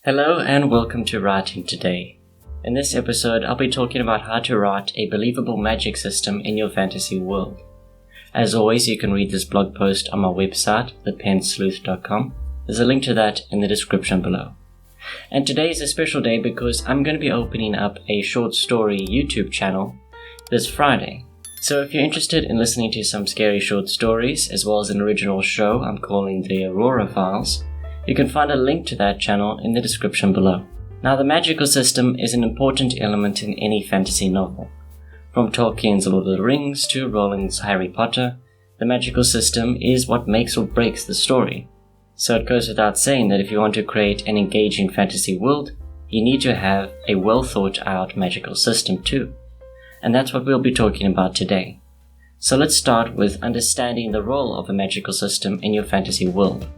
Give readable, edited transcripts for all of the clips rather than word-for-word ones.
Hello and welcome to Writing Today. In this episode, I'll be talking about how to write a believable magic system in your fantasy world. As always, you can read this blog post on my website, thepennsleuth.com. There's a link to that in the description below. And today is a special day because I'm going to be opening up a short story YouTube channel this Friday. So if you're interested in listening to some scary short stories, as well as an original show I'm calling the Aurora Files, you can find a link to that channel in the description below. Now, the magical system is an important element in any fantasy novel. From Tolkien's Lord of the Rings to Rowling's Harry Potter, the magical system is what makes or breaks the story. So it goes without saying that if you want to create an engaging fantasy world, you need to have a well thought out magical system too. And that's what we'll be talking about today. So let's start with understanding the role of a magical system in your fantasy world.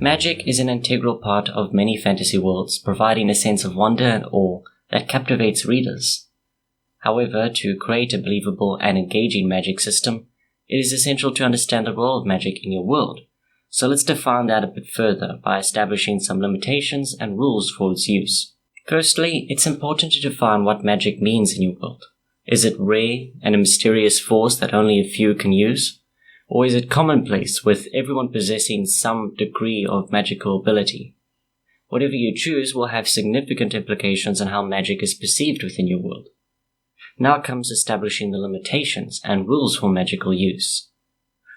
Magic is an integral part of many fantasy worlds, providing a sense of wonder and awe that captivates readers. However, to create a believable and engaging magic system, it is essential to understand the role of magic in your world. So let's define that a bit further by establishing some limitations and rules for its use. Firstly, it's important to define what magic means in your world. Is it rare and a mysterious force that only a few can use? Or is it commonplace, with everyone possessing some degree of magical ability? Whatever you choose will have significant implications on how magic is perceived within your world. Now comes establishing the limitations and rules for magical use.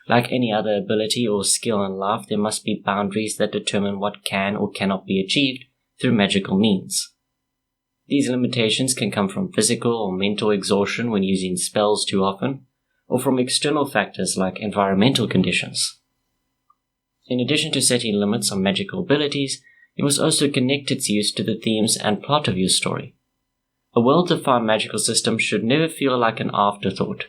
Like any other ability or skill in life, there must be boundaries that determine what can or cannot be achieved through magical means. These limitations can come from physical or mental exhaustion when using spells too often, or from external factors like environmental conditions. In addition to setting limits on magical abilities, you must also connect its use to the themes and plot of your story. A well-defined magical system should never feel like an afterthought.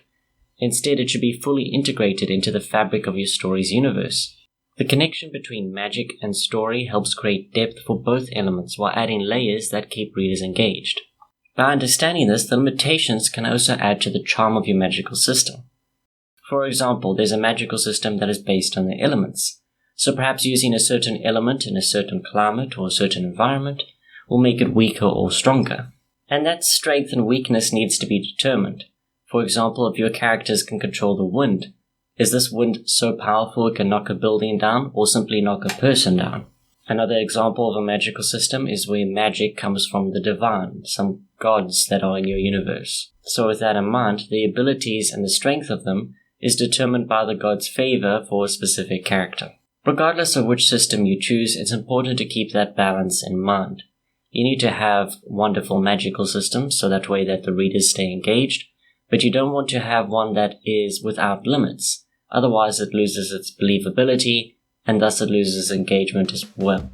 Instead, it should be fully integrated into the fabric of your story's universe. The connection between magic and story helps create depth for both elements while adding layers that keep readers engaged. By understanding this, the limitations can also add to the charm of your magical system. For example, there's a magical system that is based on the elements, so perhaps using a certain element in a certain climate or a certain environment will make it weaker or stronger. And that strength and weakness needs to be determined. For example, if your characters can control the wind, is this wind so powerful it can knock a building down or simply knock a person down? Another example of a magical system is where magic comes from the divine, some gods that are in your universe. So with that in mind, the abilities and the strength of them is determined by the god's favor for a specific character. Regardless of which system you choose, it's important to keep that balance in mind. You need to have wonderful magical systems so that way that the readers stay engaged, but you don't want to have one that is without limits. Otherwise it loses its believability, and thus it loses engagement as well.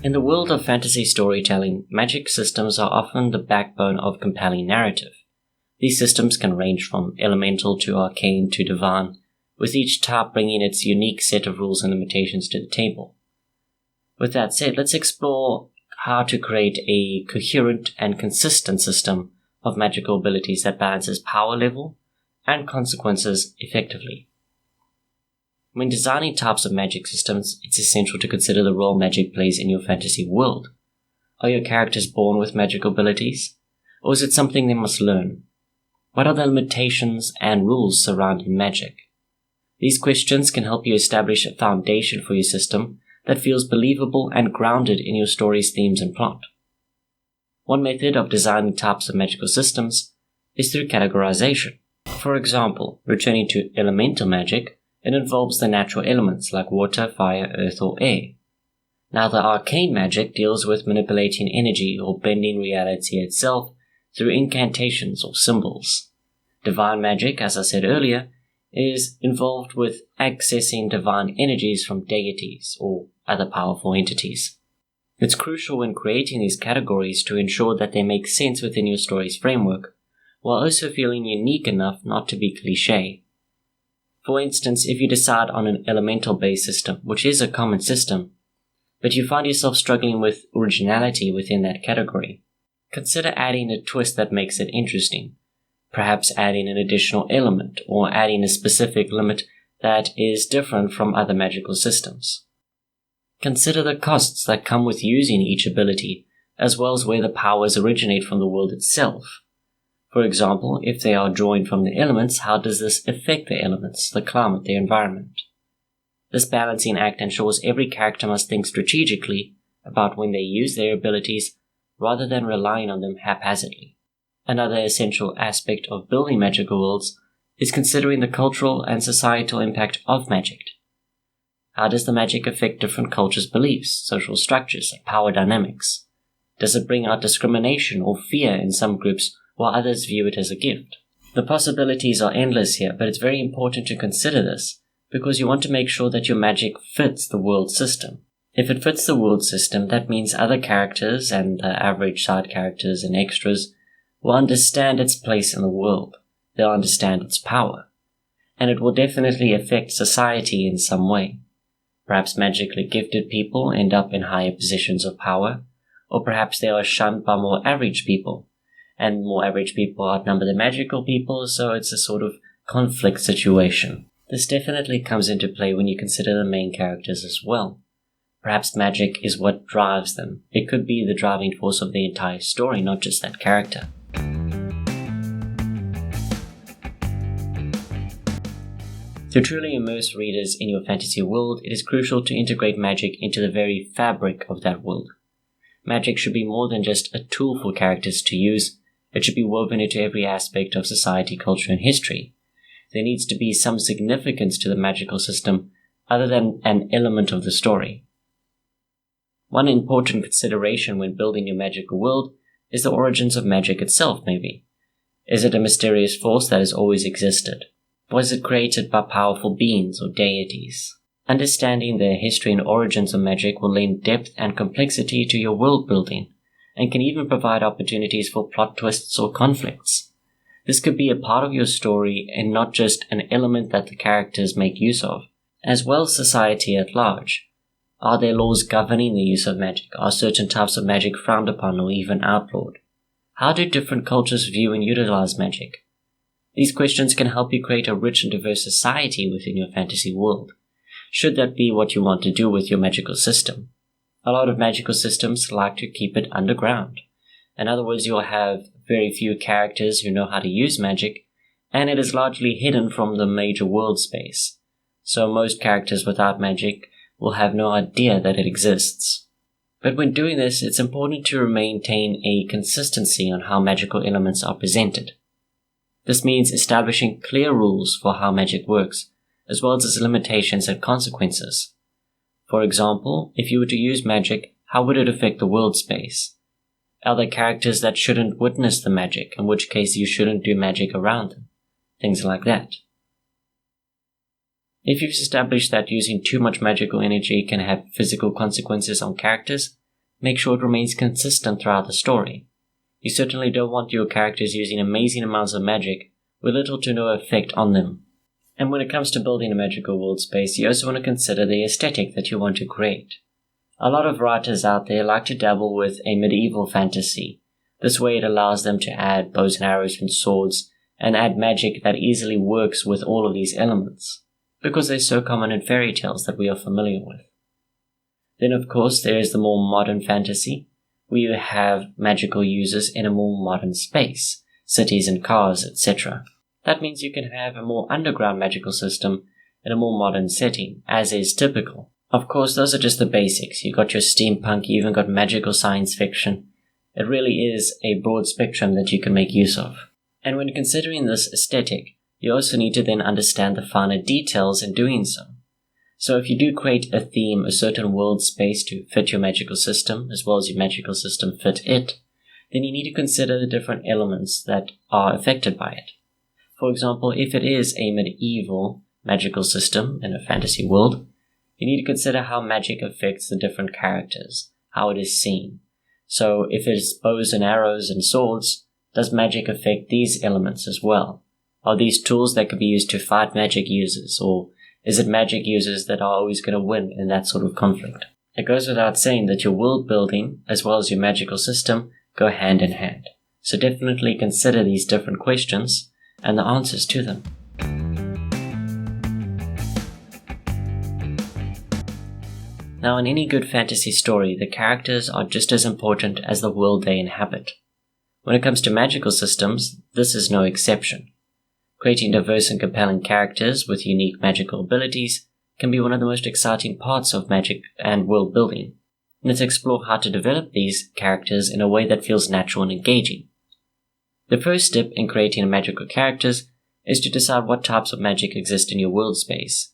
In the world of fantasy storytelling, magic systems are often the backbone of compelling narrative. These systems can range from elemental to arcane to divine, with each type bringing its unique set of rules and limitations to the table. With that said, let's explore how to create a coherent and consistent system of magical abilities that balances power level and consequences effectively. When designing types of magic systems, it's essential to consider the role magic plays in your fantasy world. Are your characters born with magical abilities? Or is it something they must learn? What are the limitations and rules surrounding magic? These questions can help you establish a foundation for your system that feels believable and grounded in your story's themes and plot. One method of designing types of magical systems is through categorization. For example, returning to elemental magic, it involves the natural elements like water, fire, earth, or air. Now, the arcane magic deals with manipulating energy or bending reality itself through incantations or symbols. Divine magic, as I said earlier, is involved with accessing divine energies from deities or other powerful entities. It's crucial when creating these categories to ensure that they make sense within your story's framework, while also feeling unique enough not to be cliché. For instance, if you decide on an elemental-based system, which is a common system, but you find yourself struggling with originality within that category, consider adding a twist that makes it interesting. perhaps adding an additional element or adding a specific limit that is different from other magical systems. Consider the costs that come with using each ability, as well as where the powers originate from the world itself. For example, if they are drawn from the elements, how does this affect the elements, the climate, the environment? This balancing act ensures every character must think strategically about when they use their abilities rather than relying on them haphazardly. Another essential aspect of building magical worlds is considering the cultural and societal impact of magic. How does the magic affect different cultures' beliefs, social structures, and power dynamics? Does it bring out discrimination or fear in some groups while others view it as a gift? The possibilities are endless here, but it's very important to consider this because you want to make sure that your magic fits the world system. If it fits the world system, that means other characters and the average side characters and extras will understand its place in the world. They'll understand its power. And it will definitely affect society in some way. Perhaps magically gifted people end up in higher positions of power, or perhaps they are shunned by more average people, and more average people outnumber the magical people, so it's a sort of conflict situation. This definitely comes into play when you consider the main characters as well. Perhaps magic is what drives them. It could be the driving force of the entire story, not just that character. To truly immerse readers in your fantasy world, it is crucial to integrate magic into the very fabric of that world. Magic should be more than just a tool for characters to use. It should be woven into every aspect of society, culture, and history. There needs to be some significance to the magical system other than an element of the story. One important consideration when building your magical world is the origins of magic itself, maybe. Is it a mysterious force that has always existed? Was it created by powerful beings or deities? Understanding the history and origins of magic will lend depth and complexity to your world building, and can even provide opportunities for plot twists or conflicts. This could be a part of your story and not just an element that the characters make use of, as well as society at large. Are there laws governing the use of magic? Are certain types of magic frowned upon or even outlawed? How do different cultures view and utilize magic? These questions can help you create a rich and diverse society within your fantasy world, should that be what you want to do with your magical system. A lot of magical systems like to keep it underground. In other words, you'll have very few characters who know how to use magic, and it is largely hidden from the major world space. So most characters without magic will have no idea that it exists. But when doing this, it's important to maintain a consistency on how magical elements are presented. This means establishing clear rules for how magic works, as well as its limitations and consequences. For example, if you were to use magic, how would it affect the world space? Are there characters that shouldn't witness the magic, in which case you shouldn't do magic around them? Things like that. If you've established that using too much magical energy can have physical consequences on characters, make sure it remains consistent throughout the story. You certainly don't want your characters using amazing amounts of magic with little to no effect on them. And when it comes to building a magical world space, you also want to consider the aesthetic that you want to create. A lot of writers out there like to dabble with a medieval fantasy. This way it allows them to add bows and arrows and swords, and add magic that easily works with all of these elements, because they're so common in fairy tales that we are familiar with. Then of course there is the more modern fantasy, where you have magical users in a more modern space, cities and cars, etc. That means you can have a more underground magical system in a more modern setting, as is typical. Of course, those are just the basics. You got your steampunk, you even got magical science fiction. It really is a broad spectrum that you can make use of. And when considering this aesthetic, you also need to then understand the finer details in doing so. So if you do create a theme, a certain world space to fit your magical system, as well as your magical system fit it, then you need to consider the different elements that are affected by it. For example, if it is a medieval magical system in a fantasy world, you need to consider how magic affects the different characters, how it is seen. So if it is bows and arrows and swords, does magic affect these elements as well? Are these tools that could be used to fight magic users, or is it magic users that are always going to win in that sort of conflict? It goes without saying that your world building, as well as your magical system, go hand in hand. so definitely consider these different questions and the answers to them. Now, in any good fantasy story, the characters are just as important as the world they inhabit. When it comes to magical systems, this is no exception. Creating diverse and compelling characters with unique magical abilities can be one of the most exciting parts of magic and world building. Let's explore how to develop these characters in a way that feels natural and engaging. The first step in creating magical characters is to decide what types of magic exist in your world space,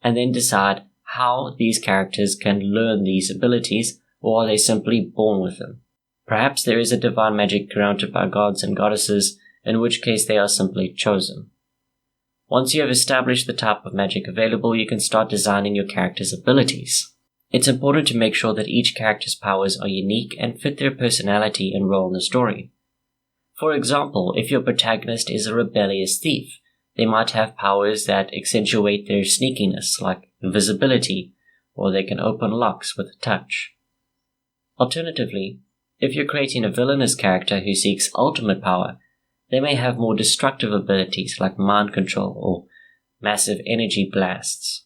and then decide how these characters can learn these abilities, or are they simply born with them. Perhaps there is a divine magic granted by gods and goddesses, in which case they are simply chosen. Once you have established the type of magic available, you can start designing your character's abilities. It's important to make sure that each character's powers are unique and fit their personality and role in the story. For example, if your protagonist is a rebellious thief, they might have powers that accentuate their sneakiness, like invisibility, or they can open locks with a touch. Alternatively, if you're creating a villainous character who seeks ultimate power, they may have more destructive abilities like mind control or massive energy blasts.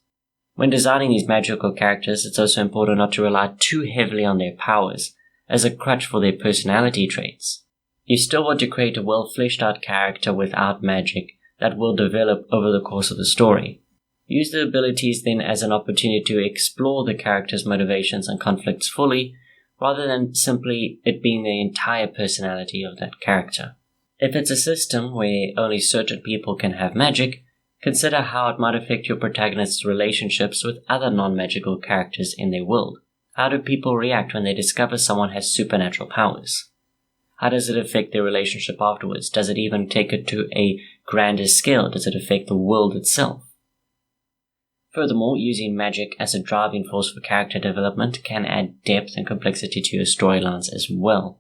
When designing these magical characters, it's also important not to rely too heavily on their powers as a crutch for their personality traits. You still want to create a well-fleshed-out character without magic that will develop over the course of the story. Use the abilities then as an opportunity to explore the character's motivations and conflicts fully, rather than simply it being the entire personality of that character. If it's a system where only certain people can have magic, consider how it might affect your protagonist's relationships with other non-magical characters in their world. How do people react when they discover someone has supernatural powers? How does it affect their relationship afterwards? Does it even take it to a grander scale? Does it affect the world itself? Furthermore, using magic as a driving force for character development can add depth and complexity to your storylines as well.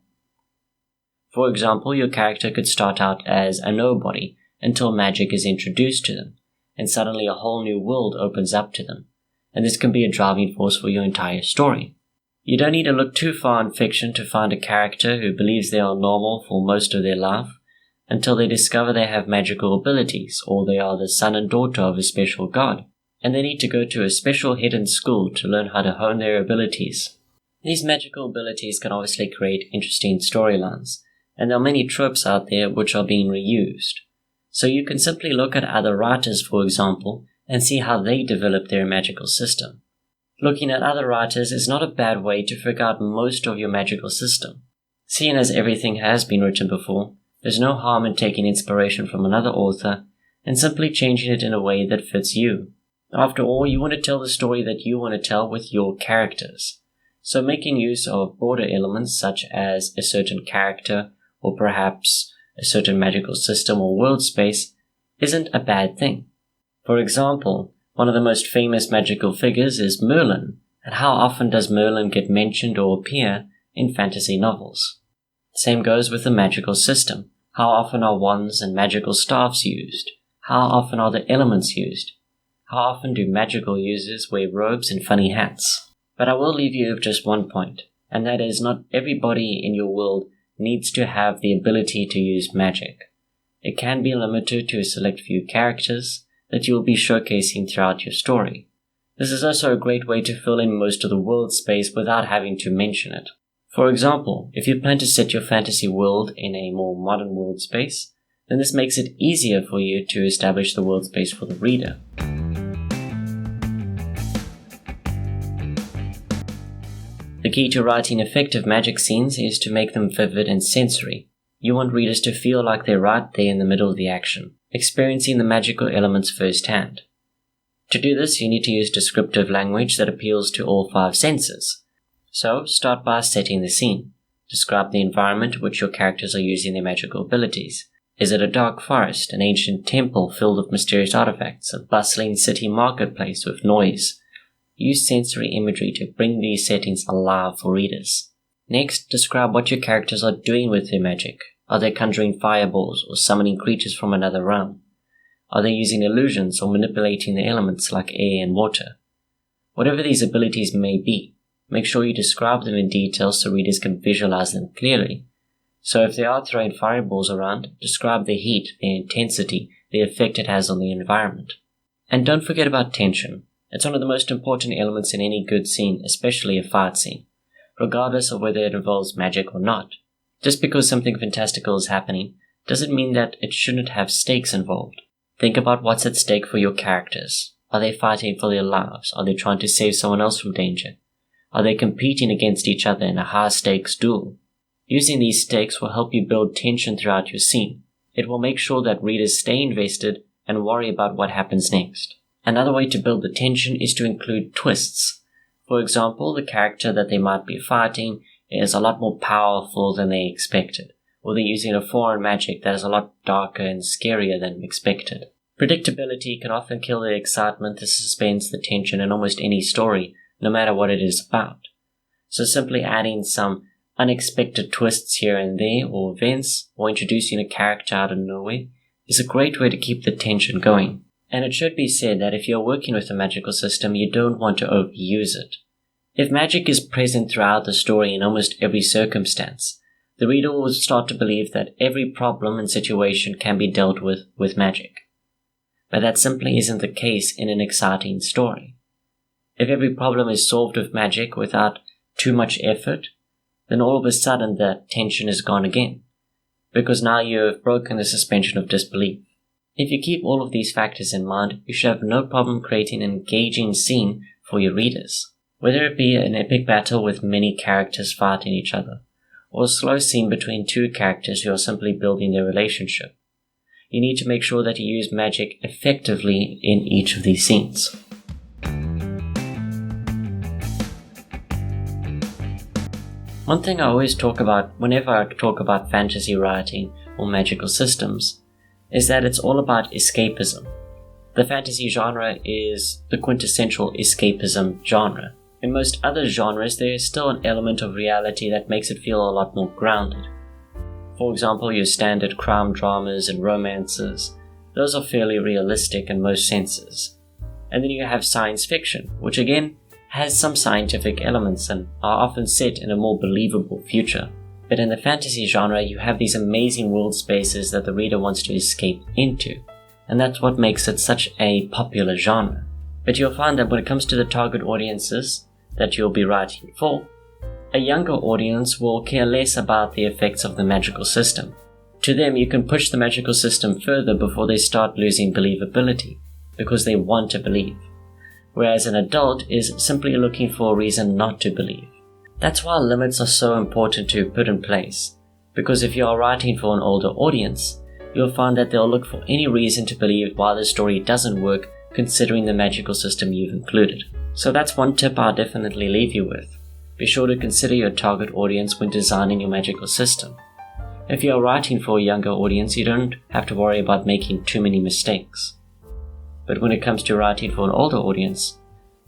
For example, your character could start out as a nobody until magic is introduced to them, and suddenly a whole new world opens up to them, and this can be a driving force for your entire story. You don't need to look too far in fiction to find a character who believes they are normal for most of their life, until they discover they have magical abilities, or they are the son and daughter of a special god, and they need to go to a special hidden school to learn how to hone their abilities. These magical abilities can obviously create interesting storylines, and there are many tropes out there which are being reused. So you can simply look at other writers, for example, and see how they develop their magical system. Looking at other writers is not a bad way to figure out most of your magical system. Seeing as everything has been written before, there's no harm in taking inspiration from another author and simply changing it in a way that fits you. After all, you want to tell the story that you want to tell with your characters. So making use of broader elements such as a certain character or perhaps a certain magical system or world space isn't a bad thing. For example, one of the most famous magical figures is Merlin, and how often does Merlin get mentioned or appear in fantasy novels? The same goes with the magical system. How often are wands and magical staffs used? How often are the elements used? How often do magical users wear robes and funny hats? But I will leave you with just one point, and that is not everybody in your world needs to have the ability to use magic. It can be limited to a select few characters that you will be showcasing throughout your story. This is also a great way to fill in most of the world space without having to mention it. For example, if you plan to set your fantasy world in a more modern world space, then this makes it easier for you to establish the world space for the reader. The key to writing effective magic scenes is to make them vivid and sensory. You want readers to feel like they're right there in the middle of the action, experiencing the magical elements firsthand. To do this, you need to use descriptive language that appeals to all five senses. So, start by setting the scene. Describe the environment which your characters are using their magical abilities. Is it a dark forest, an ancient temple filled with mysterious artifacts, a bustling city marketplace with noise? Use sensory imagery to bring these settings alive for readers. Next, describe what your characters are doing with their magic. Are they conjuring fireballs or summoning creatures from another realm? Are they using illusions or manipulating the elements like air and water? Whatever these abilities may be, make sure you describe them in detail so readers can visualize them clearly. So if they are throwing fireballs around, describe the heat, the intensity, the effect it has on the environment. And don't forget about tension. It's one of the most important elements in any good scene, especially a fight scene, regardless of whether it involves magic or not. Just because something fantastical is happening doesn't mean that it shouldn't have stakes involved. Think about what's at stake for your characters. Are they fighting for their lives? Are they trying to save someone else from danger? Are they competing against each other in a high-stakes duel? Using these stakes will help you build tension throughout your scene. It will make sure that readers stay invested and worry about what happens next. Another way to build the tension is to include twists. For example, the character that they might be fighting is a lot more powerful than they expected, or they're using a foreign magic that is a lot darker and scarier than expected. Predictability can often kill the excitement, the suspense, the tension in almost any story, no matter what it is about. So simply adding some unexpected twists here and there, or events, or introducing a character out of nowhere, is a great way to keep the tension going. And it should be said that if you're working with a magical system, you don't want to overuse it. If magic is present throughout the story in almost every circumstance, the reader will start to believe that every problem and situation can be dealt with magic. But that simply isn't the case in an exciting story. If every problem is solved with magic without too much effort, then all of a sudden the tension is gone again, because now you have broken the suspension of disbelief. If you keep all of these factors in mind, you should have no problem creating an engaging scene for your readers. Whether it be an epic battle with many characters fighting each other, or a slow scene between two characters who are simply building their relationship, you need to make sure that you use magic effectively in each of these scenes. One thing I always talk about whenever I talk about fantasy writing or magical systems is that it's all about escapism. The fantasy genre is the quintessential escapism genre. In most other genres, there is still an element of reality that makes it feel a lot more grounded. For example, your standard crime dramas and romances, those are fairly realistic in most senses. And then you have science fiction, which again has some scientific elements and are often set in a more believable future. But in the fantasy genre, you have these amazing world spaces that the reader wants to escape into, and that's what makes it such a popular genre. But you'll find that when it comes to the target audiences that you'll be writing for, a younger audience will care less about the effects of the magical system. To them, you can push the magical system further before they start losing believability, because they want to believe. Whereas an adult is simply looking for a reason not to believe. That's why limits are so important to put in place, because if you are writing for an older audience, you'll find that they'll look for any reason to believe why the story doesn't work considering the magical system you've included. So that's one tip I'll definitely leave you with. Be sure to consider your target audience when designing your magical system. If you are writing for a younger audience, you don't have to worry about making too many mistakes. But when it comes to writing for an older audience,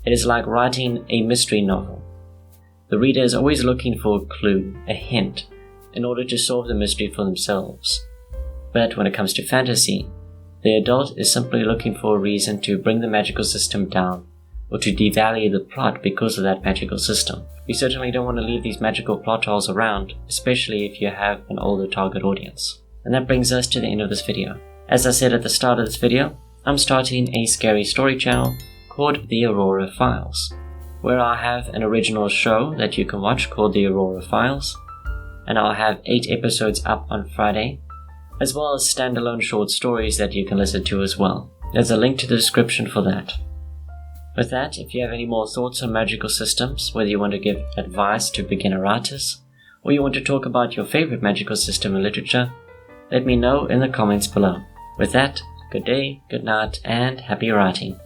it is like writing a mystery novel. The reader is always looking for a clue, a hint, in order to solve the mystery for themselves. But when it comes to fantasy, the adult is simply looking for a reason to bring the magical system down, or to devalue the plot because of that magical system. You certainly don't want to leave these magical plot holes around, especially if you have an older target audience. And that brings us to the end of this video. As I said at the start of this video, I'm starting a scary story channel called The Aurora Files, where I have an original show that you can watch called The Aurora Files, and I'll have 8 episodes up on Friday, as well as standalone short stories that you can listen to as well. There's a link to the description for that. With that, if you have any more thoughts on magical systems, whether you want to give advice to beginner writers, or you want to talk about your favorite magical system in literature, let me know in the comments below. With that, good day, good night, and happy writing.